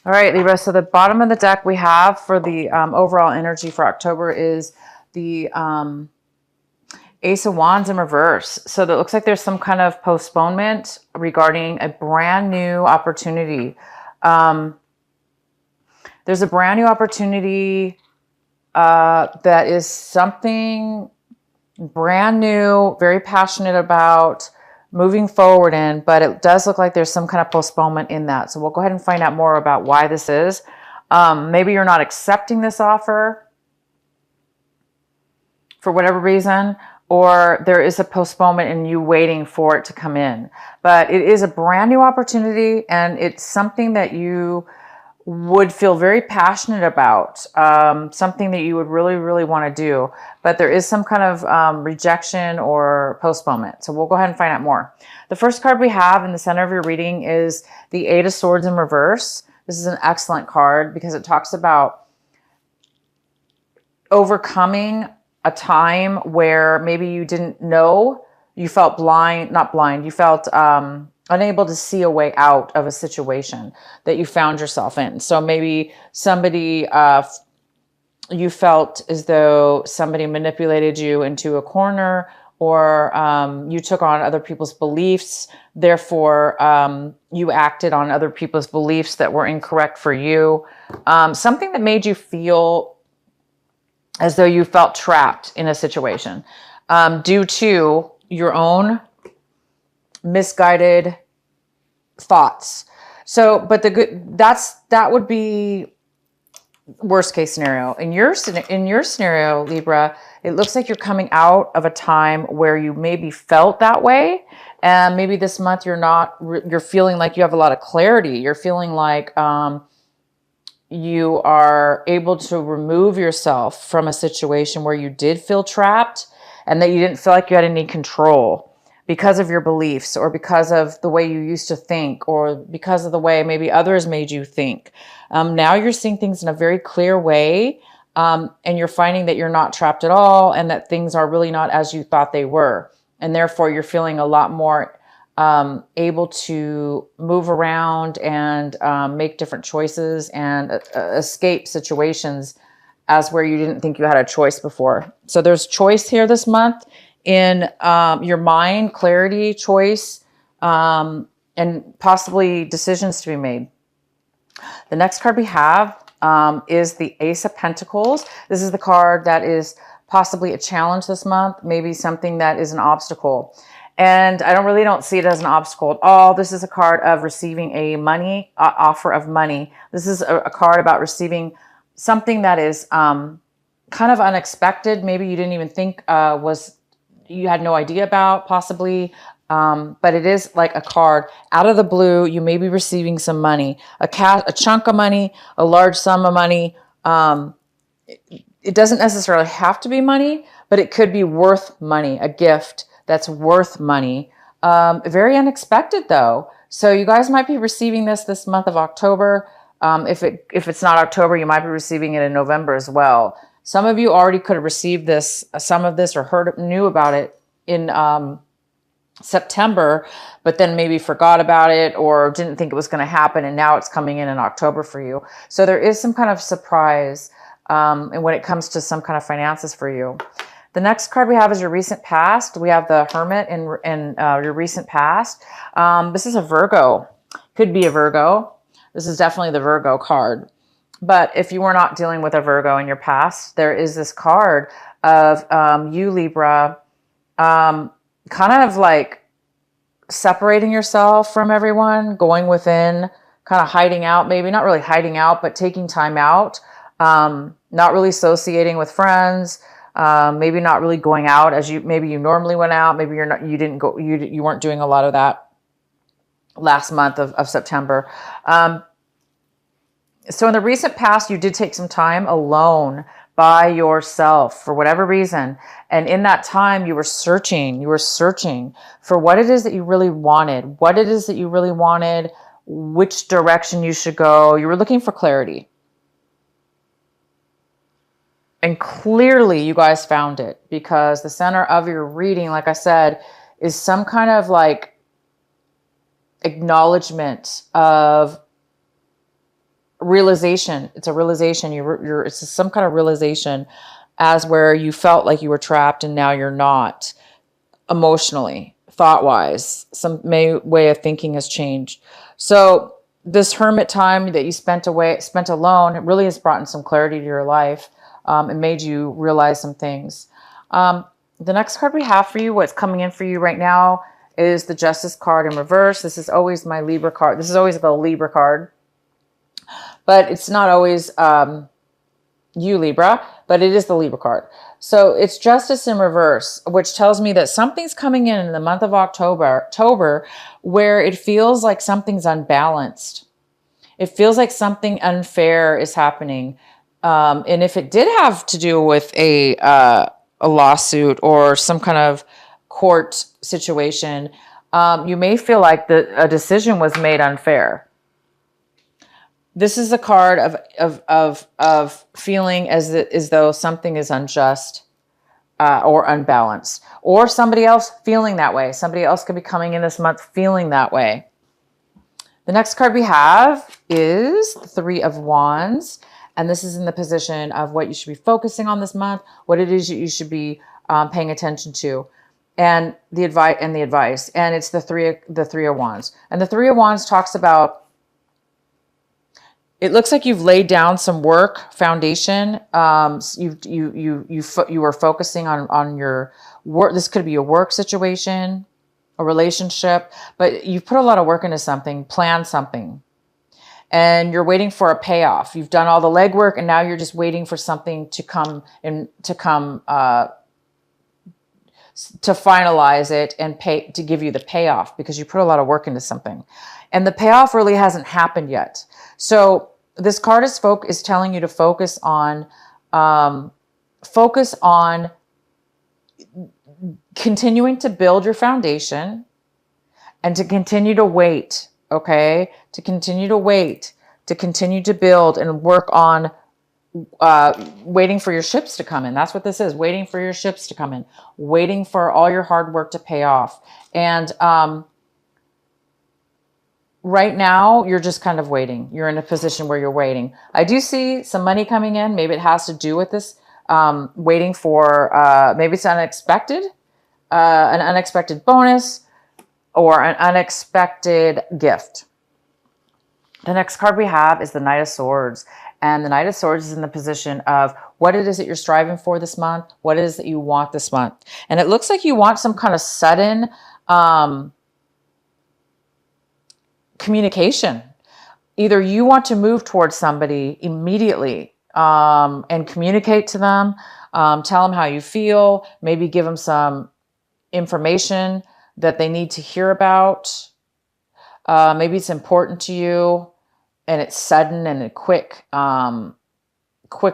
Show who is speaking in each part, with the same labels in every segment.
Speaker 1: All right, Libra. So the bottom of the deck we have for the overall energy for October is the Ace of Wands in reverse. So that looks like there's some kind of postponement regarding a brand new opportunity. There's a brand new opportunity that is something brand new, very passionate about moving forward in, but it does look like there's some kind of postponement in that. So we'll go ahead and find out more about why this is. Maybe you're not accepting this offer for whatever reason, or there is a postponement and you waiting for it to come in. But it is a brand new opportunity, and it's something that you would feel very passionate about, something that you would really, really want to do. But there is some kind of rejection or postponement. So we'll go ahead and find out more. The first card we have in the center of your reading is the Eight of Swords in reverse. This is an excellent card because it talks about overcoming a time where maybe you didn't know, you felt blind, not blind, you felt unable to see a way out of a situation that you found yourself in. So maybe somebody, you felt as though somebody manipulated you into a corner, or you took on other people's beliefs. Therefore, you acted on other people's beliefs that were incorrect for you. Something that made you feel as though you felt trapped in a situation due to your own misguided thoughts. So, but that would be worst case scenario. In your scenario, Libra, it looks like you're coming out of a time where you maybe felt that way, and maybe this month you're feeling like you have a lot of clarity. You're feeling like you are able to remove yourself from a situation where you did feel trapped and that you didn't feel like you had any control because of your beliefs, or because of the way you used to think, or because of the way maybe others made you think. Now you're seeing things in a very clear way, and you're finding that you're not trapped at all, and that things are really not as you thought they were. And therefore you're feeling a lot more able to move around and make different choices and escape situations as where you didn't think you had a choice before. So there's choice here this month in your mind, clarity, choice, and possibly decisions to be made. The next card we have is the Ace of Pentacles. This is the card that is possibly a challenge this month, maybe something that is an obstacle. And I don't see it as an obstacle at all. This is a card of receiving a offer of money. This is a card about receiving something that is kind of unexpected. Maybe you didn't even think you had no idea about, possibly. But it is like a card out of the blue. You may be receiving some money, a chunk of money, a large sum of money. It doesn't necessarily have to be money, but it could be worth money, a gift that's worth money. Very unexpected though. So you guys might be receiving this month of October. If it's not October, you might be receiving it in November as well. Some of you already could have received some of this, or knew about it in September, but then maybe forgot about it or didn't think it was going to happen, and now it's coming in October for you. So there is some kind of surprise and when it comes to some kind of finances for you. The next card we have is your recent past. We have the Hermit in your recent past. This is a Virgo. Could be a Virgo. This is definitely the Virgo card. But if you were not dealing with a Virgo in your past, there is this card of you, Libra, kind of like separating yourself from everyone, going within, kind of hiding out, maybe not really hiding out, but taking time out, not really associating with friends, maybe not really going out as maybe you normally went out. Maybe you weren't doing a lot of that last month of September. So in the recent past, you did take some time alone by yourself for whatever reason. And in that time, you were searching for what it is that you really wanted, which direction you should go. You were looking for clarity. And clearly you guys found it, because the center of your reading, like I said, is some kind of like acknowledgement of realization. It's a realization. It's some kind of realization as where you felt like you were trapped and now you're not emotionally, thought wise. Some way of thinking has changed. So this hermit time that you spent alone, it really has brought in some clarity to your life. It made you realize some things. The next card we have for you, what's coming in for you right now, is the Justice card in reverse. This is always my Libra card. This is always the Libra card. But it's not always you, Libra, but it is the Libra card. So it's Justice in reverse, which tells me that something's coming in the month of October where it feels like something's unbalanced. It feels like something unfair is happening. And if it did have to do with a lawsuit or some kind of court situation, you may feel like a decision was made unfair. This is a card of feeling as though something is unjust or unbalanced, or somebody else feeling that way. Somebody else could be coming in this month feeling that way. The next card we have is the Three of Wands, and this is in the position of what you should be focusing on this month, what it is that you should be paying attention to, and the advice. And it's the Three of Wands, and the Three of Wands talks about. It looks like you've laid down some work foundation. You were focusing on your work. This could be a work situation, a relationship, but you've put a lot of work into something, planned something, and you're waiting for a payoff. You've done all the legwork, and now you're just waiting for something to come to finalize it and to give you the payoff, because you put a lot of work into something, and the payoff really hasn't happened yet. So this card is telling you to focus on continuing to build your foundation and to continue to wait, okay? To continue to wait, to continue to build and work on waiting for your ships to come in. That's what this is, waiting for your ships to come in, waiting for all your hard work to pay off. And right now, you're just kind of waiting. You're in a position where you're waiting. I do see some money coming in. Maybe it has to do with this, waiting for, maybe it's an unexpected bonus or an unexpected gift. The next card we have is the Knight of Swords. And the Knight of Swords is in the position of what it is that you're striving for this month, what it is that you want this month. And it looks like you want some kind of sudden communication. Either you want to move towards somebody immediately and communicate to them, tell them how you feel, maybe give them some information that they need to hear about. Maybe it's important to you and it's sudden and a quick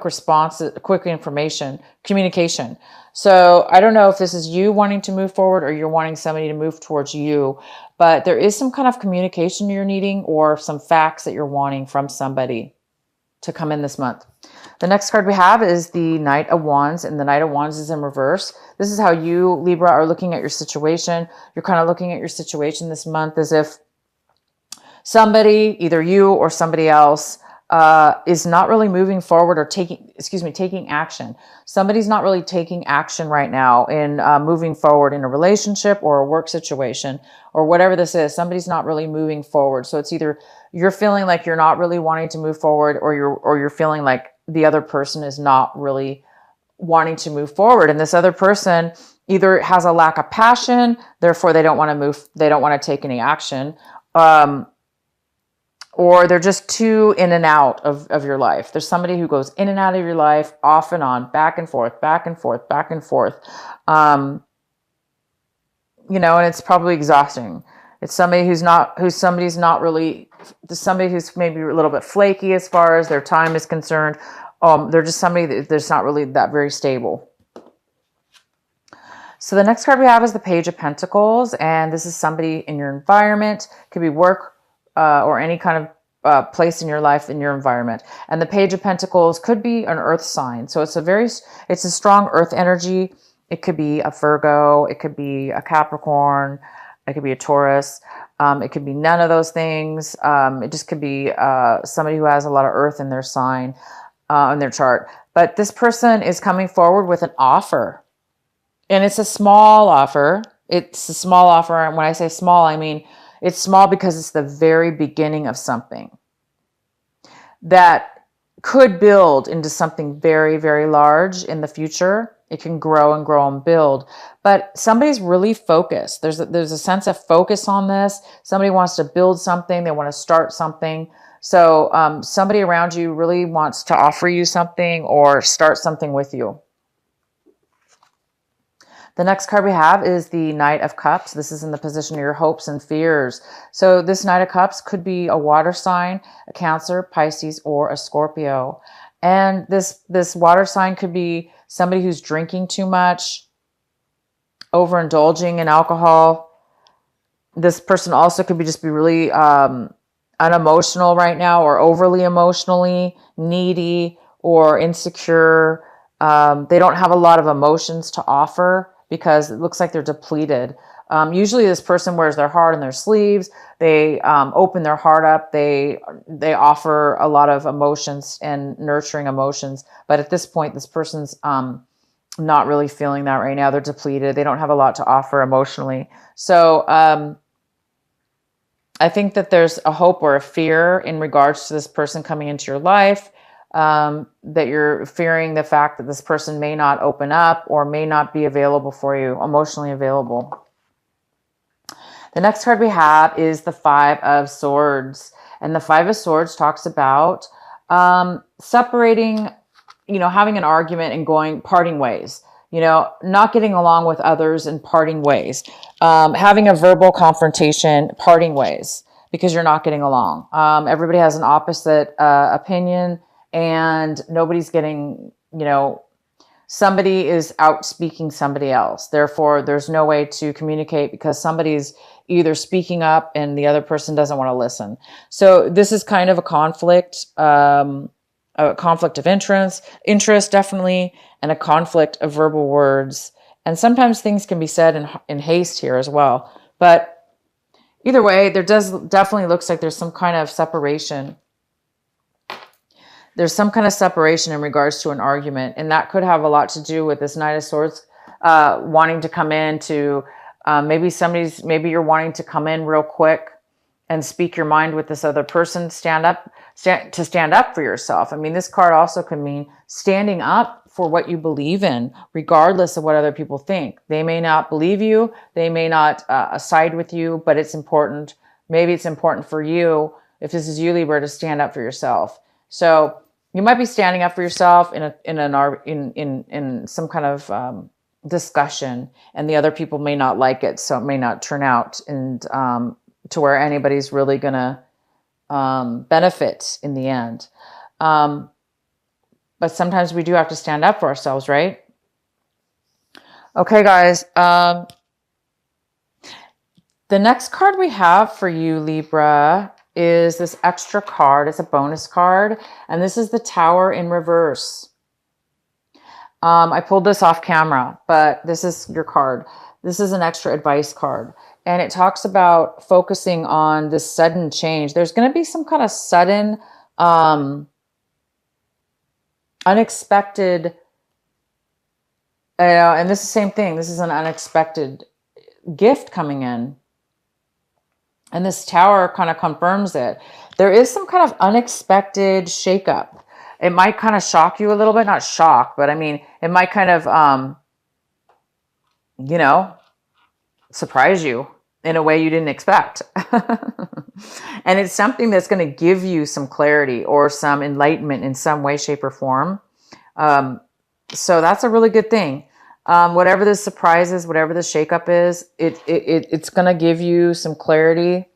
Speaker 1: response, quick information, communication. So I don't know if this is you wanting to move forward or you're wanting somebody to move towards you, but there is some kind of communication you're needing or some facts that you're wanting from somebody to come in this month. The next card we have is the Knight of Wands, and the Knight of Wands is in reverse. This is how you, Libra, are looking at your situation. You're kind of looking at your situation this month as if somebody, either you or somebody else, is not really moving forward or taking action. Somebody's not really taking action right now in moving forward in a relationship or a work situation or whatever this is. Somebody's not really moving forward. So it's either you're feeling like you're not really wanting to move forward, or you're feeling like the other person is not really wanting to move forward. And this other person either has a lack of passion, therefore they don't want to move, they don't want to take any action, or they're just too in and out of your life. There's somebody who goes in and out of your life, off and on, back and forth, back and forth, back and forth. And it's probably exhausting. It's somebody who's maybe a little bit flaky as far as their time is concerned. They're just somebody that's not really that very stable. So the next card we have is the Page of Pentacles, and this is somebody in your environment. It could be work, or any kind of place in your life, in your environment. And the Page of Pentacles could be an earth sign. So it's a strong earth energy. It could be a Virgo. It could be a Capricorn. It could be a Taurus. It could be none of those things. It just could be somebody who has a lot of earth in their sign, in their chart. But this person is coming forward with an offer. And it's a small offer. It's a small offer. And when I say small, I mean it's small because it's the very beginning of something that could build into something very, very large in the future. It can grow and grow and build. But somebody's really focused. There's a sense of focus on this. Somebody wants to build something. They want to start something. So somebody around you really wants to offer you something or start something with you. The next card we have is the Knight of Cups. This is in the position of your hopes and fears. So this Knight of Cups could be a water sign, a Cancer, Pisces, or a Scorpio. And this water sign could be somebody who's drinking too much, overindulging in alcohol. This person also could be really unemotional right now, or overly emotionally needy or insecure. They don't have a lot of emotions to offer because it looks like they're depleted. Usually this person wears their heart on their sleeves. They open their heart up. They offer a lot of emotions and nurturing emotions. But at this point, this person's not really feeling that right now. They're depleted. They don't have a lot to offer emotionally. So I think that there's a hope or a fear in regards to this person coming into your life. That you're fearing the fact that this person may not open up or may not be available for you, emotionally available. The next card we have is the Five of Swords. And the Five of Swords talks about separating, having an argument and parting ways. Not getting along with others and parting ways. Having a verbal confrontation, parting ways, because you're not getting along. Everybody has an opposite opinion. And nobody's getting, somebody is outspeaking somebody else. Therefore, there's no way to communicate because somebody's either speaking up and the other person doesn't want to listen. So this is kind of a conflict of interest, definitely, and a conflict of verbal words. And sometimes things can be said in haste here as well. But either way, there definitely looks like there's some kind of separation. There's some kind of separation in regards to an argument. And that could have a lot to do with this Knight of Swords wanting to come in to, maybe you're wanting to come in real quick and speak your mind with this other person, stand up for yourself. I mean, this card also could mean standing up for what you believe in, regardless of what other people think. They may not believe you. They may not side with you, but it's important. Maybe it's important for you, if this is you, Libra, to stand up for yourself. So you might be standing up for yourself in some kind of discussion, and the other people may not like it, so it may not turn out and to where anybody's really gonna benefit in the end. But sometimes we do have to stand up for ourselves, right? Okay, guys. The next card we have for you, Libra, is this extra card. It's a bonus card, and this is the Tower in reverse. I pulled this off camera, but this is your card. This is an extra advice card, and it talks about focusing on this sudden change. There's going to be some kind of sudden, unexpected, and this is the same thing. This is an unexpected gift coming in. And this Tower kind of confirms it. There is some kind of unexpected shakeup. It might kind of shock you a little bit. Not shock, but I mean, it might kind of, surprise you in a way you didn't expect. And it's something that's going to give you some clarity or some enlightenment in some way, shape, or form. So that's a really good thing. Whatever this surprise is, whatever the shakeup is, it's going to give you some clarity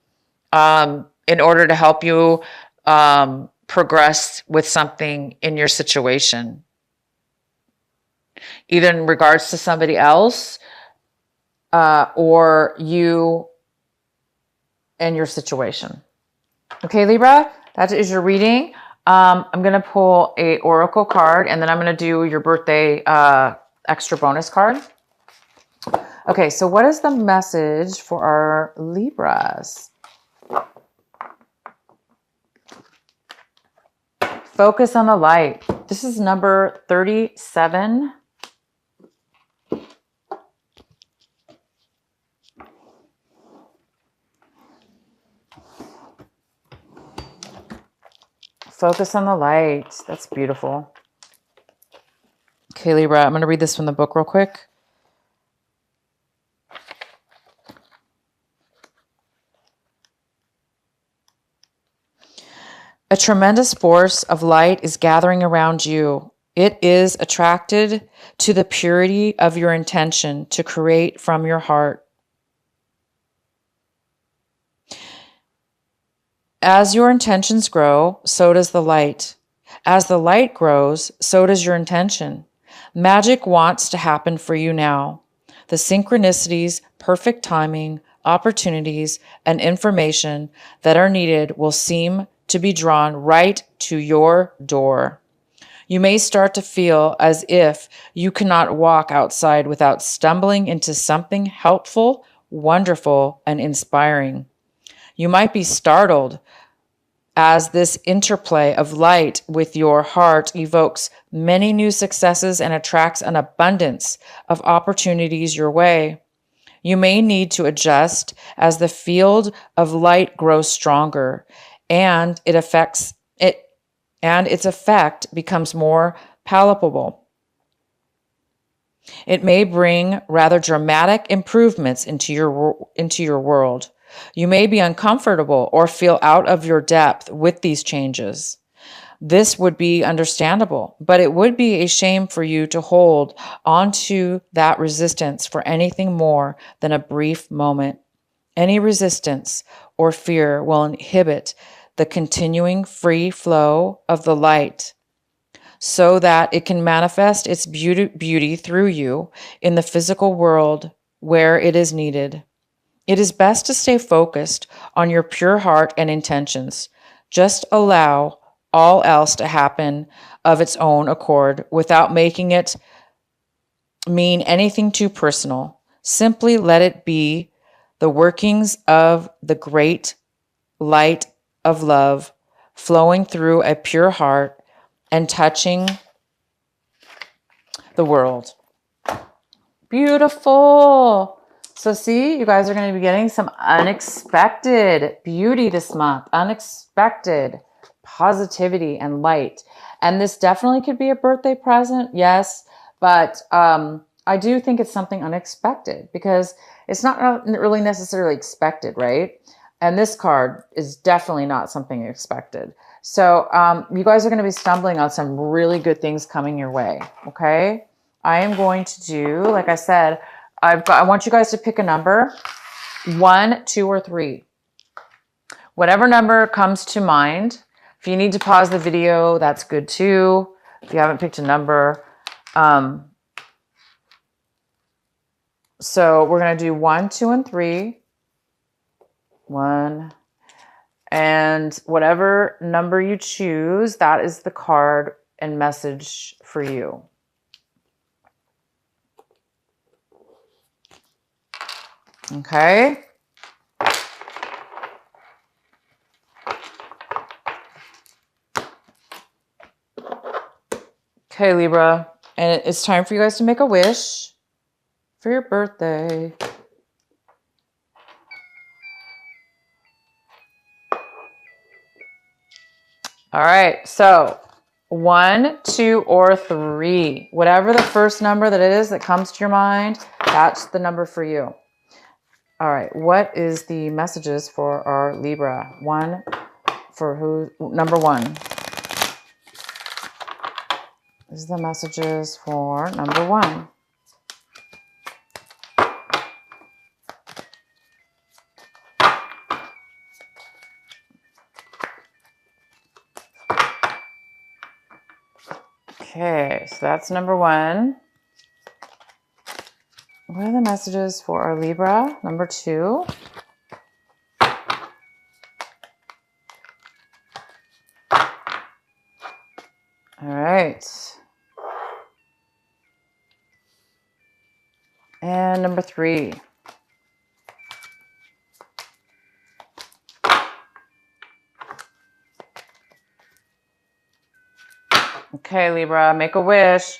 Speaker 1: in order to help you progress with something in your situation, either in regards to somebody else or you and your situation. Okay, Libra, that is your reading. I'm going to pull a oracle card, and then I'm going to do your birthday extra bonus card. Okay, so what is the message for our Libras? Focus on the light. This is number 37. Focus on the light. That's beautiful. Okay, Libra, I'm going to read this from the book real quick. A tremendous force of light is gathering around you. It is attracted to the purity of your intention to create from your heart. As your intentions grow, so does the light. As the light grows, so does your intention. Magic wants to happen for you now. The synchronicities, perfect timing, opportunities, and information that are needed will seem to be drawn right to your door. You may start to feel as if you cannot walk outside without stumbling into something helpful, wonderful, and inspiring. You might be startled as this interplay of light with your heart evokes many new successes and attracts an abundance of opportunities your way. You may need to adjust as the field of light grows stronger and its effect becomes more palpable. It may bring rather dramatic improvements into your world. You may be uncomfortable or feel out of your depth with these changes. This would be understandable, but it would be a shame for you to hold onto that resistance for anything more than a brief moment. Any resistance or fear will inhibit the continuing free flow of the light so that it can manifest its beauty through you in the physical world where it is needed. It is best to stay focused on your pure heart and intentions. Just allow all else to happen of its own accord without making it mean anything too personal. Simply let it be the workings of the great light of love flowing through a pure heart and touching the world. Beautiful. So see, you guys are going to be getting some unexpected beauty this month, unexpected positivity and light. And this definitely could be a birthday present, yes, but I do think it's something unexpected because it's not really necessarily expected, right? And this card is definitely not something expected. So you guys are going to be stumbling on some really good things coming your way, okay? I am going to do, like I said, I want you guys to pick a number, 1, 2, or 3. Whatever number comes to mind. If you need to pause the video, that's good too. If you haven't picked a number. So we're going to do 1, 2, and 3. 1. And whatever number you choose, that is the card and message for you. Okay. Okay, Libra. And it's time for you guys to make a wish for your birthday. All right. So 1, 2, or 3. Whatever the first number that it is that comes to your mind, that's the number for you. All right, what is the messages for our Libra? Number 1. This is the messages for number 1. Okay, so that's number 1. What are the messages for our Libra? Number 2. All right. And number 3. Okay, Libra, make a wish.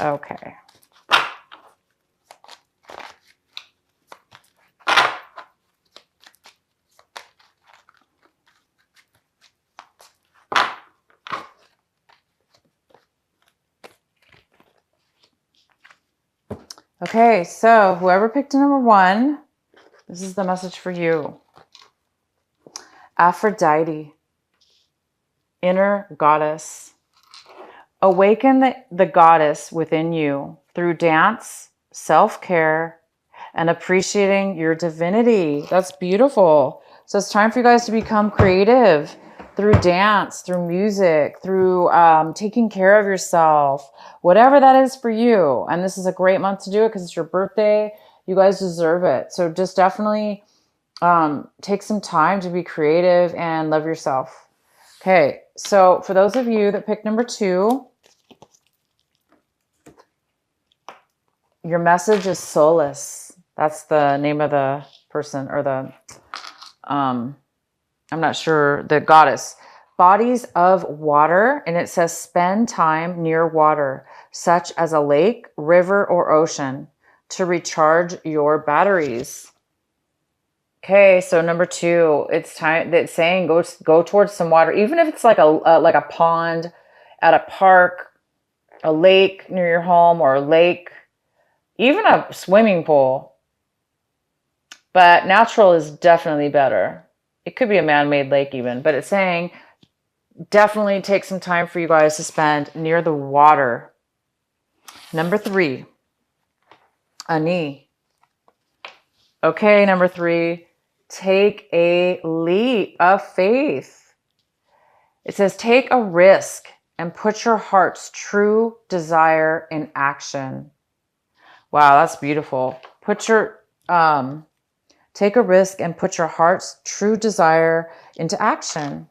Speaker 1: Okay. Okay, so whoever picked number 1, this is the message for you. Aphrodite, inner goddess. Awaken the goddess within you through dance, self-care, and appreciating your divinity. That's beautiful. So it's time for you guys to become creative through dance, through music, through taking care of yourself, whatever that is for you. And this is a great month to do it because it's your birthday. You guys deserve it. So just definitely take some time to be creative and love yourself. Okay, so for those of you that picked number 2, your message is solace. That's the name of the person, or the, I'm not sure, the goddess. Bodies of water, and it says spend time near water, such as a lake, river, or ocean, to recharge your batteries. Okay, so number 2, it's time. It's saying go towards some water, even if it's like a pond, at a park, a lake near your home, or a lake, even a swimming pool. But natural is definitely better. It could be a man-made lake even, but it's saying definitely take some time for you guys to spend near the water. Number 3, Ani. Okay, number 3, take a leap of faith. It says take a risk and put your heart's true desire in action. Wow, that's beautiful. Take a risk and put your heart's true desire into action.